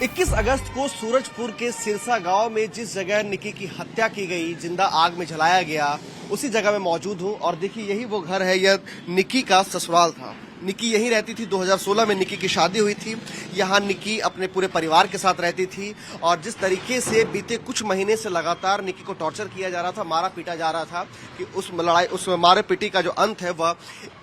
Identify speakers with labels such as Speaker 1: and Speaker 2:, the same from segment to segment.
Speaker 1: 21 अगस्त को सूरजपुर के सिरसा गांव में जिस जगह निकी की हत्या की गई, जिंदा आग में जलाया गया, उसी जगह में मौजूद हूं। और देखिए, यही वो घर है, यह निकी का ससुराल था। निकी यहीं रहती थी। 2016 में निकी की शादी हुई थी। यहाँ निकी अपने पूरे परिवार के साथ रहती थी। और जिस तरीके से बीते कुछ महीने से लगातार निकी को टॉर्चर किया जा रहा था, मारा पीटा जा रहा था, कि उस मारे पीटी का जो अंत है वह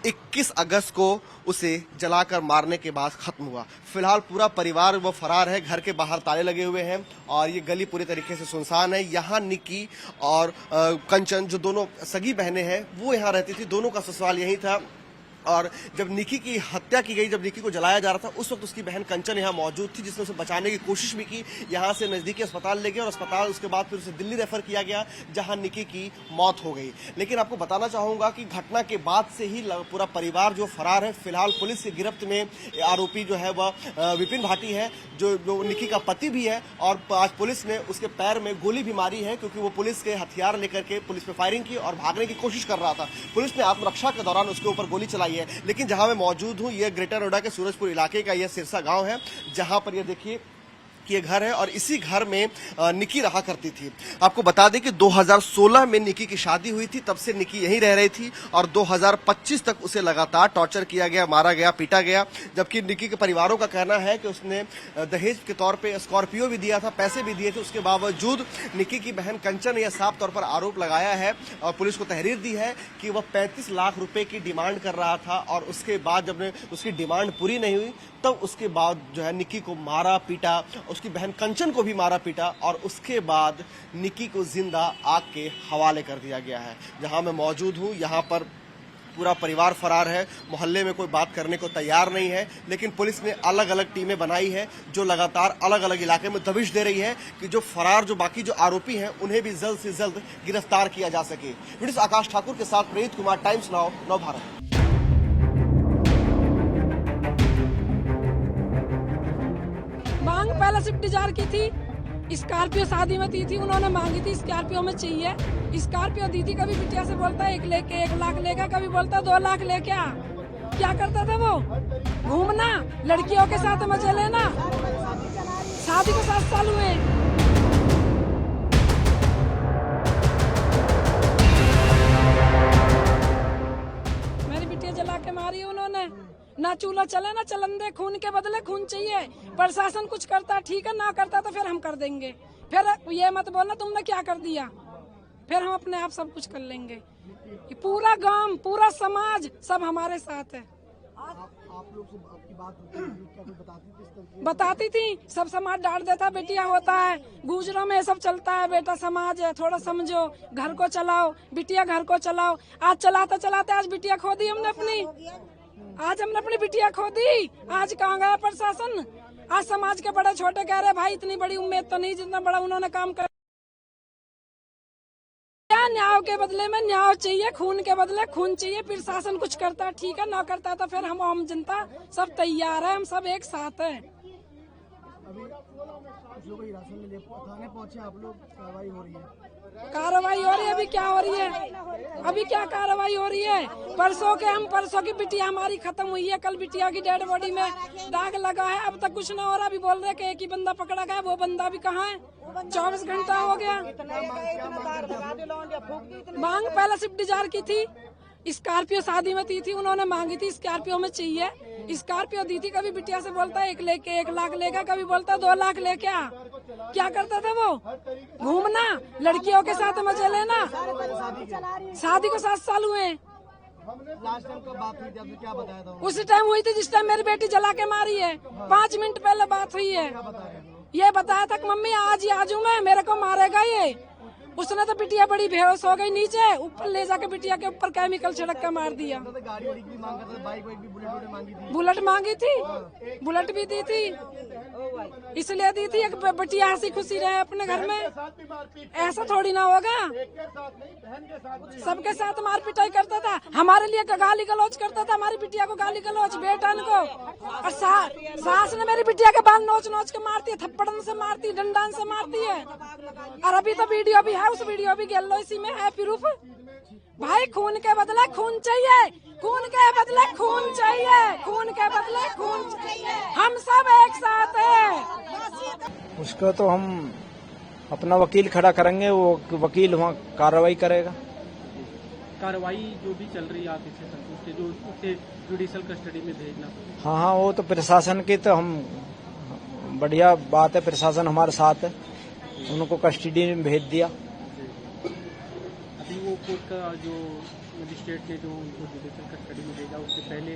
Speaker 1: 21 अगस्त को उसे जलाकर मारने के बाद खत्म हुआ। फिलहाल पूरा परिवार वो फरार है। घर के बाहर ताले लगे हुए हैं और ये गली पूरी तरीके से सुनसान है। यहाँ निकी और कंचन, जो दोनों सगी बहनें हैं, वो यहाँ रहती थी। दोनों का ससुराल यही था। और जब निकी की हत्या की गई, जब निकी को जलाया जा रहा था, उस वक्त उसकी बहन कंचन यहाँ मौजूद थी, जिसने उसे बचाने की कोशिश भी की। यहाँ से नजदीकी अस्पताल ले गए और अस्पताल उसके बाद फिर उसे दिल्ली रेफर किया गया, जहाँ निकी की मौत हो गई। लेकिन आपको बताना चाहूंगा कि घटना के बाद से ही पूरा परिवार जो फरार है। फिलहाल पुलिस की गिरफ्त में आरोपी जो है वह विपिन भाटी है, जो निकी का पति भी है। और आज पुलिस ने उसके पैर में गोली भी मारी है, क्योंकि वो पुलिस के हथियार लेकर के पुलिस पे फायरिंग की और भागने की कोशिश कर रहा था। पुलिस ने आत्मरक्षा के दौरान उसके ऊपर गोली चलाई है। लेकिन जहां मैं मौजूद हूं, यह ग्रेटर नोएडा के सूरजपुर इलाके का यह सिरसा गांव है, जहां पर यह देखिए कि ये घर है और इसी घर में निकी रहा करती थी। आपको बता दें कि 2016 में निकी की शादी हुई थी, तब से निकी यहीं रह रही थी और 2025 तक उसे लगातार टॉर्चर किया गया, मारा गया, पीटा गया। जबकि निकी के परिवारों का कहना है कि उसने दहेज के तौर पे स्कॉर्पियो भी दिया था, पैसे भी दिए थे। उसके बावजूद निकी की बहन कंचन ने यह साफ तौर पर आरोप लगाया है और पुलिस को तहरीर दी है कि वह 35 लाख रुपए की डिमांड कर रहा था। और उसके बाद जब उसकी डिमांड पूरी नहीं हुई, तब उसके बाद जो है निकी को मारा पीटा, उसकी बहन कंचन को भी मारा पीटा और उसके बाद निकी को जिंदा आग के हवाले कर दिया गया है। जहां मैं मौजूद हूं, यहां पर पूरा परिवार फरार है। मोहल्ले में कोई बात करने को तैयार नहीं है। लेकिन पुलिस ने अलग अलग टीमें बनाई है, जो लगातार अलग अलग इलाके में दबिश दे रही है कि जो फरार, जो बाकी जो आरोपी हैं, उन्हें भी जल्द से जल्द गिरफ्तार किया जा सके। वीडियो आकाश ठाकुर के साथ प्रेरित कुमार, टाइम्स नाउ, नव भारत।
Speaker 2: मांग पहले स्विफ्ट डिजायर की थी, स्कॉर्पियो शादी में दी थी, उन्होंने मांगी थी स्कॉर्पियो में चाहिए। स्कॉर्पियो दी थी, कभी बिटिया से बोलता है 1 लाख लेगा, कभी बोलता 2 लाख ले। क्या करता था वो? घूमना, लड़कियों के साथ मजे लेना। शादी को 7 साल हुए। मेरी बिटिया जला के मारी उन्होंने। ना चूल्हा चले ना चलन दे, खून के बदले खून चाहिए। प्रशासन कुछ करता ठीक है, ना करता तो फिर हम कर देंगे। फिर ये मत बोलना तुमने क्या कर दिया, फिर हम अपने आप सब कुछ कर लेंगे। पूरा गांव, पूरा समाज सब हमारे साथ है।
Speaker 3: आप लोग से आपकी बात
Speaker 2: बताती थी, सब समाज डांट देता, बेटिया होता है, गुजरों में सब चलता है, बेटा समाज है, थोड़ा समझो, घर को चलाओ, बिटिया घर को चलाओ। आज चलाते चलाते आज बिटिया खो दी हमने अपनी बिटिया खो दी। आज कहाँ गया प्रशासन? आज समाज के बड़े छोटे कह रहे भाई इतनी बड़ी उम्मीद तो नहीं जितना बड़ा उन्होंने काम कर। न्याय के बदले में न्याय चाहिए, खून के बदले खून चाहिए। प्रशासन कुछ करता ठीक है, ना करता तो फिर हम आम जनता सब तैयार है, हम सब एक साथ है।
Speaker 3: अभी राशन मिले, थाने पहुंचे आप लोग, कार्रवाई हो रही है।
Speaker 2: कार्रवाई हो रही है। अभी क्या हो रही है? अभी क्या कार्रवाई हो रही है? परसों की बिटिया हमारी खत्म हुई है। कल बिटिया की डेड बॉडी में दाग लगा है, अब तक कुछ न हो रहा। अभी बोल रहे कि एक ही बंदा पकड़ा गया, वो बंदा भी कहाँ है? 24 घंटा हो गया। मांग पहले स्विफ्ट डिजायर की थी, स्कॉर्पियो शादी में दी थी, उन्होंने मांगी थी स्कॉर्पियो में चाहिए। स्कॉर्पियो दी थी, कभी बिटिया से बोलता है 1 लाख लेगा, कभी बोलता 2 लाख ले। क्या करता था वो? घूमना, लड़कियों के साथ मजे लेना। शादी को 7 साल हुए।
Speaker 3: लास्ट टाइम कब बात हुई थी, आपने क्या बताया था?
Speaker 2: उसी टाइम हुई थी जिस टाइम मेरी बेटी जला के मारी है। 5 मिनट पहले बात हुई है। ये बताया था कि मम्मी आज ही आजू मैं, मेरे को मारेगा ये। उसने तो बिटिया बड़ी बेहोश हो गई, नीचे ऊपर ले जाके बिटिया के ऊपर केमिकल छिड़क कर मार दिया। बुलेट मांगी थी, बुलेट भी दी थी, इसलिए दी थी एक बिटिया हंसी खुशी रहे अपने घर में। ऐसा थोड़ी ना होगा, सबके साथ मार पिटाई करता था, हमारे लिए गाली गलौज करता था, हमारी बिटिया को गाली गलौज, बेटन को। और सास ने मेरी बिटिया के बाल नोच नोच के मारती है, थप्पड़न से मारती है, डंडान से मारती है। और अभी तो वीडियो भी है, उस वीडियो भी गेलो इसी में है प्रूफ। भाई खून के बदले खून चाहिए, खून के बदले खून चाहिए, खून के बदले खून चाहिए। हम सब एक साथ हैं।
Speaker 4: उसको तो हम अपना वकील खड़ा करेंगे, वो वकील वहाँ कार्रवाई करेगा।
Speaker 5: कार्रवाई जो भी चल रही है आप इससे संतुष्ट है, जो उसे जुडिशियल कस्टडी में भेजना?
Speaker 4: हाँ हाँ, वो तो प्रशासन की तो हम बढ़िया बात है, प्रशासन हमारे साथ है, उनको कस्टडी में भेज दिया।
Speaker 5: अभी वो कोर्ट का जो मजिस्ट्रेट ने जो उनको जुडिशियल कस्टडी में भेजा, उससे पहले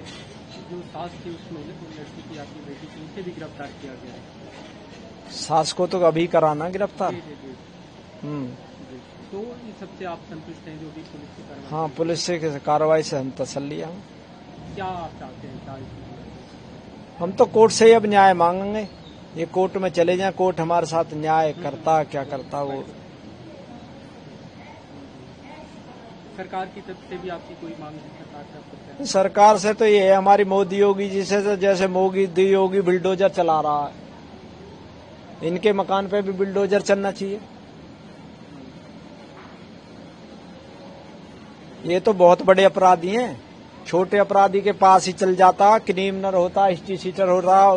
Speaker 5: जो सास थी उसमें लड़की की आपकी बेटी थी, उसे भी गिरफ्तार किया गया है।
Speaker 4: सास को तो अभी कराना गिरफ्तार।
Speaker 5: जी, जी, जी। तो इन सबसे आप संतुष्ट हैं जो भी पुलिस की कार्रवाई?
Speaker 4: हाँ, पुलिस से कार्रवाई से हम तसल्ली हैं।
Speaker 5: क्या आप चाहते हैं, क्या इसमें?
Speaker 4: हम तो कोर्ट से ही अब न्याय मांगेंगे, ये कोर्ट में चले जाएं, कोर्ट हमारे साथ न्याय करता क्या करता। वो
Speaker 5: सरकार की तरफ से भी आपकी कोई मांग है सरकार से?
Speaker 4: सरकार से तो ये है हमारी मोदी योगी जी से, तो जैसे मोदी योगी बुलडोजर चला रहा है, इनके मकान पे भी बुलडोजर चलना चाहिए। ये तो बहुत बड़े अपराधी हैं, छोटे अपराधी के पास ही चल जाता, क्रिमिनल होता, हिस्ट्री सीटर हो रहा,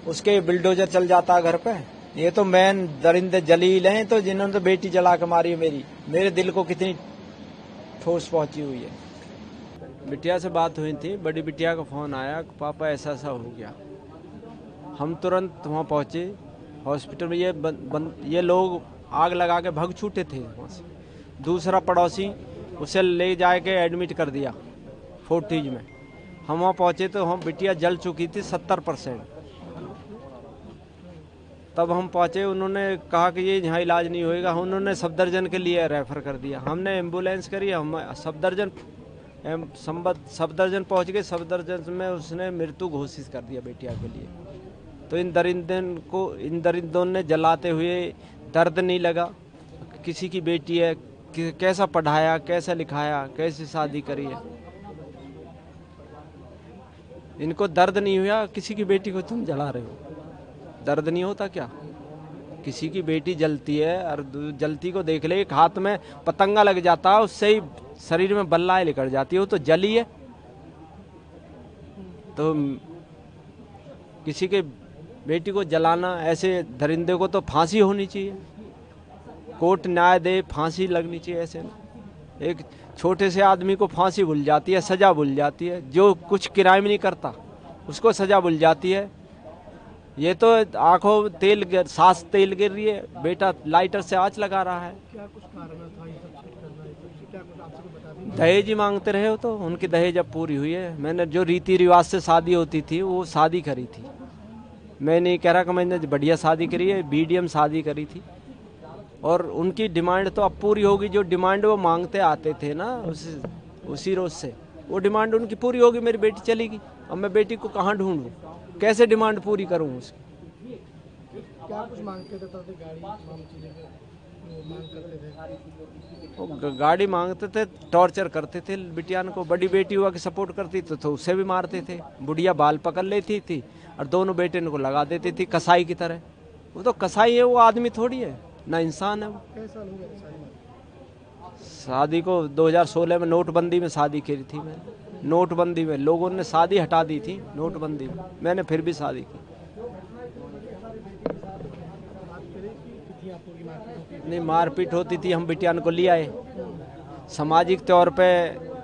Speaker 4: उसके बुलडोजर चल जाता घर पे। ये तो मैन दरिंदे जलील हैं, तो जिन्होंने तो बेटी जला के मारी है मेरे दिल को कितनी ठोस पहुंची हुई है। बिटिया से बात हुई थी, बड़ी बिटिया का फोन आया, पापा ऐसा ऐसा हो गया। हम तुरंत वहाँ पहुंचे हॉस्पिटल में। ये लोग आग लगा के भाग छूटे थे वहाँ से। दूसरा पड़ोसी उसे ले जाके एडमिट कर दिया फोर्टिज में। हम वहाँ पहुंचे तो हम बिटिया जल चुकी थी 70%। तब हम पहुंचे, उन्होंने कहा कि ये यहाँ इलाज नहीं होएगा, उन्होंने सफदरजंग के लिए रेफर कर दिया। हमने एम्बुलेंस करी, हम सफदरजंग पहुंच गए। सफदरजंग में उसने मृत्यु घोषित कर दिया बेटिया के लिए। तो इन दरिंदों ने जलाते हुए दर्द नहीं लगा, किसी की बेटी है, कैसा पढ़ाया, कैसा लिखाया, कैसे शादी करी है, इनको दर्द नहीं हुआ। किसी की बेटी को तुम जला रहे हो, दर्द नहीं होता क्या? किसी की बेटी जलती है और जलती को देख ले, एक हाथ में पतंगा लग जाता है, उससे ही शरीर में बल्लाएं निकल जाती है, वो तो जली है। तो किसी के बेटी को जलाना, ऐसे दरिंदे को तो फांसी होनी चाहिए, कोर्ट न्याय दे, फांसी लगनी चाहिए। ऐसे एक छोटे से आदमी को फांसी भूल जाती है, सजा भूल जाती है, जो कुछ क्राइम नहीं करता उसको सजा भूल जाती है। ये तो आंखों सांस तेल गिर रही है, बेटा लाइटर से आंच लगा रहा है।
Speaker 3: क्या कुछ कारण था ये सब चीज करना, ये सब क्या कुछ आपसे बता दी?
Speaker 4: दहेज ही मांगते रहे हो, तो उनकी दहेज अब पूरी हुई है। मैंने जो रीति रिवाज से शादी होती थी वो शादी करी थी। मैं नहीं कह रहा कि मैंने बढ़िया शादी करी है, मीडियम शादी करी थी। और उनकी डिमांड तो अब पूरी होगी, जो डिमांड वो मांगते आते थे ना उसी रोज से, वो डिमांड उनकी पूरी होगी। मेरी बेटी चलेगी, अब मैं बेटी को कहाँ ढूंढूं, कैसे डिमांड पूरी करूं उसकी?
Speaker 3: क्या कुछ मांगते थे? तब गाड़ी चीजें मांग करते थे?
Speaker 4: वो गाड़ी मांगते थे, टॉर्चर करते थे बिटियान को। बड़ी बेटी हुआ कि सपोर्ट करती तो उसे भी मारते थे। बुढ़िया बाल पकड़ लेती थी और दोनों बेटे को लगा देती थी कसाई की तरह। वो तो कसाई है, वो आदमी थोड़ी है, ना इंसान है वो।
Speaker 3: कैसा हो गया
Speaker 4: शादी को 2016 में नोटबंदी में शादी की थी मैंने। नोटबंदी में लोगों ने शादी हटा दी थी, नोटबंदी में मैंने फिर भी शादी की। नहीं, मारपीट होती थी, हम बिटियान को ले आए सामाजिक तौर पे।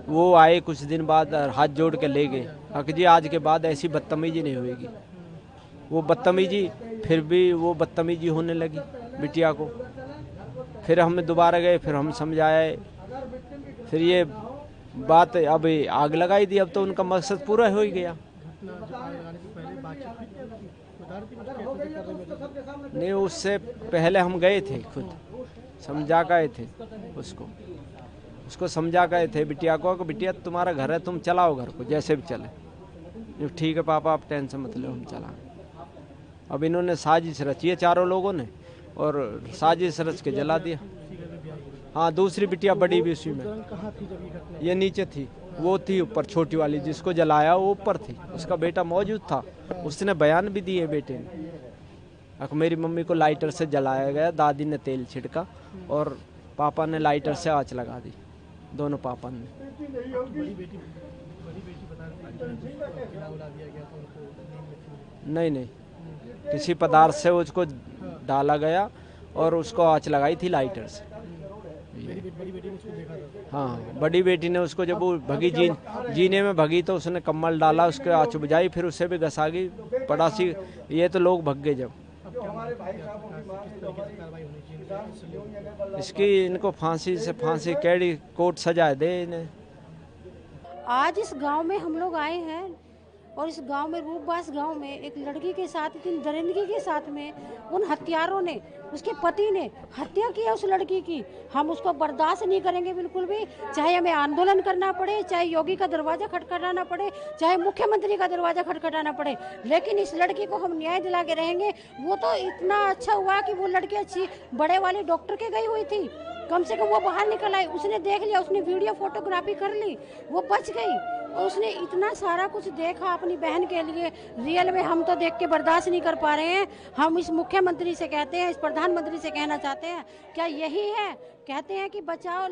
Speaker 4: वो आए कुछ दिन बाद, हाथ जोड़ के ले गए, कहा कि जी आज के बाद ऐसी बदतमीजी नहीं होगी। वो बदतमीजी, फिर भी वो बदतमीजी होने लगी बिटिया को। फिर हम दोबारा गए, फिर हम समझाए, फिर ये बात अब आग लगाई दी। अब तो उनका मकसद पूरा हो ही गया। नहीं, उससे पहले हम गए थे, खुद समझा गए थे उसको समझा गए थे बिटिया को कि बिटिया तुम्हारा घर है, तुम चलाओ घर को जैसे भी चले। ठीक है पापा, आप टेंशन मत लो, हम चलाएं। अब इन्होंने साजिश रची है चारों लोगों ने, और साजिश रच के जला दिया। हाँ, दूसरी बिटिया बड़ी भी उसी में।
Speaker 3: कहाँ थी जब ये घटना?
Speaker 4: ये नीचे थी, वो थी ऊपर, छोटी वाली जिसको जलाया वो ऊपर थी। उसका बेटा मौजूद था, उसने बयान भी दिए बेटे ने। मेरी मम्मी को लाइटर से जलाया गया, दादी ने तेल छिड़का और पापा ने लाइटर से आंच लगा दी। दोनों पापा ने।
Speaker 3: बड़ी बेटी बता रही थी उला दिया गया तो उनको
Speaker 4: नहीं, किसी पदार्थ से उसको डाला गया और उसको आँच लगाई थी लाइटर से।
Speaker 3: बड़ी बेटी ने उसको देखा था।
Speaker 4: हाँ, बड़ी बेटी ने उसको जब वो भगी जीने में भगी तो उसने कम्बल डाला, उसके आँच बुझाई, फिर उससे भी घसा गई पड़ासी। ये तो लोग भग गए जब। इसकी इनको फांसी कैडी कोर्ट सजा दे इन्हें।
Speaker 6: आज इस गांव में हम लोग आए हैं और इस गांव में रूपबास गांव में एक लड़की के साथ, इतनी दरिंदगी के साथ में उन हत्यारों ने, उसके पति ने हत्या की है उस लड़की की। हम उसको बर्दाश्त नहीं करेंगे बिल्कुल भी, चाहे हमें आंदोलन करना पड़े, चाहे योगी का दरवाजा खटखटाना पड़े, चाहे मुख्यमंत्री का दरवाजा खटखटाना पड़े, लेकिन इस लड़की को हम न्याय दिला के रहेंगे। वो तो इतना अच्छा हुआ कि वो लड़की अच्छी बड़े वाले डॉक्टर के गई हुई थी, कम से कम वो बाहर निकल आई, उसने देख लिया, उसने वीडियो फोटोग्राफी कर ली, वो बच गई। और उसने इतना सारा कुछ देखा अपनी बहन के लिए। रियल में हम तो देख के बर्दाश्त नहीं कर पा रहे हैं। हम इस मुख्यमंत्री से कहते हैं, इस प्रधानमंत्री से कहना चाहते हैं, क्या यही है? कहते हैं कि बचाओ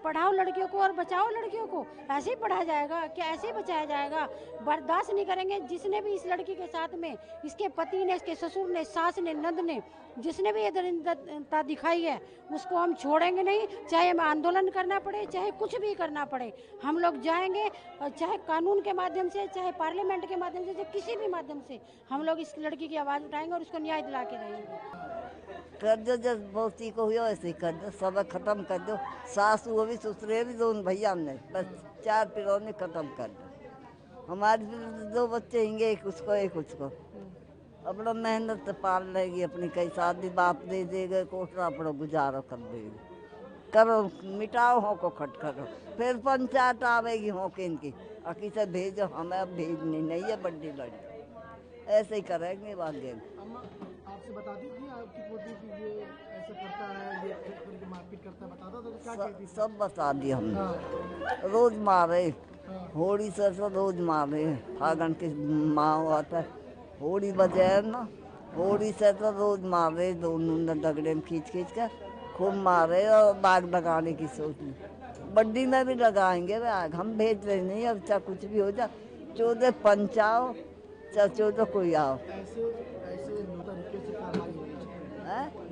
Speaker 6: पढ़ाओ लड़कियों को और बचाओ लड़कियों को, ऐसे ही पढ़ा जाएगा क्या? ऐसे ही बचाया जाएगा? बर्दाश्त नहीं करेंगे। जिसने भी इस लड़की के साथ में, इसके पति ने, इसके ससुर ने, सास ने, नंद ने, जिसने भी ये दरिंदता दिखाई है, उसको हम छोड़ेंगे नहीं। चाहे हमें आंदोलन करना पड़े, चाहे कुछ भी करना पड़े, हम लोग जाएंगे। चाहे कानून के माध्यम से, चाहे पार्लियामेंट के माध्यम से, चाहे किसी भी माध्यम से हम लोग इस लड़की की आवाज़ उठाएंगे और उसको न्याय दिला के रहेंगे।
Speaker 7: कर दो, जब बहुत को हुआ वैसे ही कर दो, सब खत्म कर दो। सास वो भी ससुरे भी दोनों भैया ने, बस 4 पिरों ने खत्म कर दो। हमारे भी 2 बच्चे हिंगे, एक उसको एक उसको। अपना मेहनत से पाल लेगी अपनी, कई शादी बाप दे देगा, कोठरा अपना गुजारा कर देगी। करो, मिटाओ हो को खट करो, फिर पंचायत आवेगी हो के इनकी अकी से भेजो, हमें अब भेजनी नहीं है बड़ी लड़की। ऐसे ही करेंगे आगे।
Speaker 3: आपसे बता दी थी आपकी पोती कि ये ऐसे करता है, ये मारपीट करता है, बताता था तो क्या कहती थी?
Speaker 7: सब बता दिया हमने। रोज मारे, होली से तो रोज मारे। फागन के माँ आता है, होली बजे ना, होली से तो रोज मारे, दोनों दगड़े में खींच कर खूब मारे और बाग लगाने की सोच में। बड्डी में भी लगाएंगे बाग, हम भेज रहे नहीं। अब चाहे कुछ भी हो जाए, 14 पंचाओ, चाहे 14 कोई आओ।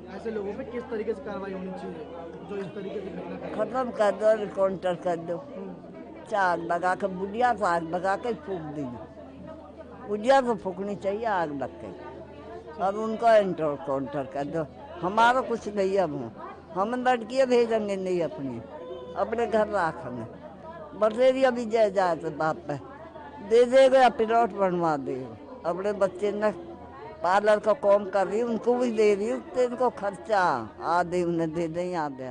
Speaker 3: ऐसे लोगों पे किस तरीके से कार्रवाई होनी चाहिए जो इस तरीके से घटना करे?
Speaker 7: खत्म कर दो, काउंटर कर दो। आग लगा कर, बुढ़िया से आग लगा कर फूक दीजिए। बुढ़िया तो फूकनी चाहिए आग लग के, और उनका काउंटर कर दो। हमारा कुछ नहीं, अब हम लड़कियाँ भेजेंगे नहीं अपनी, अपने घर रखेंगे। बसेरी अभी जाए तो बाप पे दे देगा या प्लॉट बनवा देगा। अपने बच्चे ने पार्लर का काम कर रही, उनको भी दे रही हूँ, तो इनको खर्चा आधे उन्हें दे दें, आधे